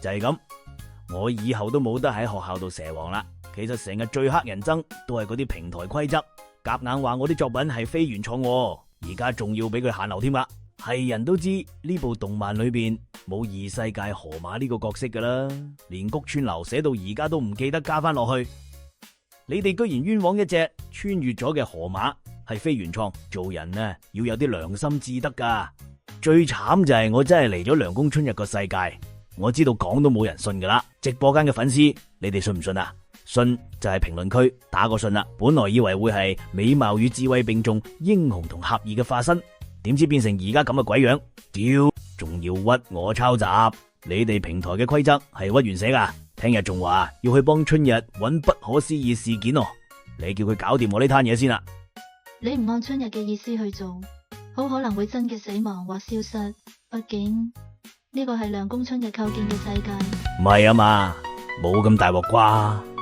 就係咁。我以後都冇得喺學校度蛇王啦。其實成日最黑人憎都係嗰啲平台規則，夾硬話我啲作品係非原創喎，而家仲要俾佢限流添啦。係人都知呢部動漫裏邊冇異世界河馬呢個角色噶啦，連谷川流寫到而家都唔記得加翻落去。你哋居然冤枉一隻穿越咗嘅河馬係非原創，做人呢要有啲良心至得噶。最慘就係我真係嚟咗涼宮春日個世界，我知道講都冇人信噶啦。直播間嘅粉絲，你哋信唔信啊？信就係評論區打個信啦。本來以為會係美貌與智慧並重、英雄同俠義嘅化身，點知變成而家咁嘅鬼樣，屌，仲要屈我抄襲。你哋平台嘅規則係屈原寫噶，聽日仲話要去幫春日揾不可思議事件哦。你叫佢搞掂我呢攤嘢先啦。你唔按春日嘅意思去做，好可能會真嘅死亡或消失。畢竟呢個係涼宮春日構建嘅世界。唔係啊嘛，冇咁大鑊啩。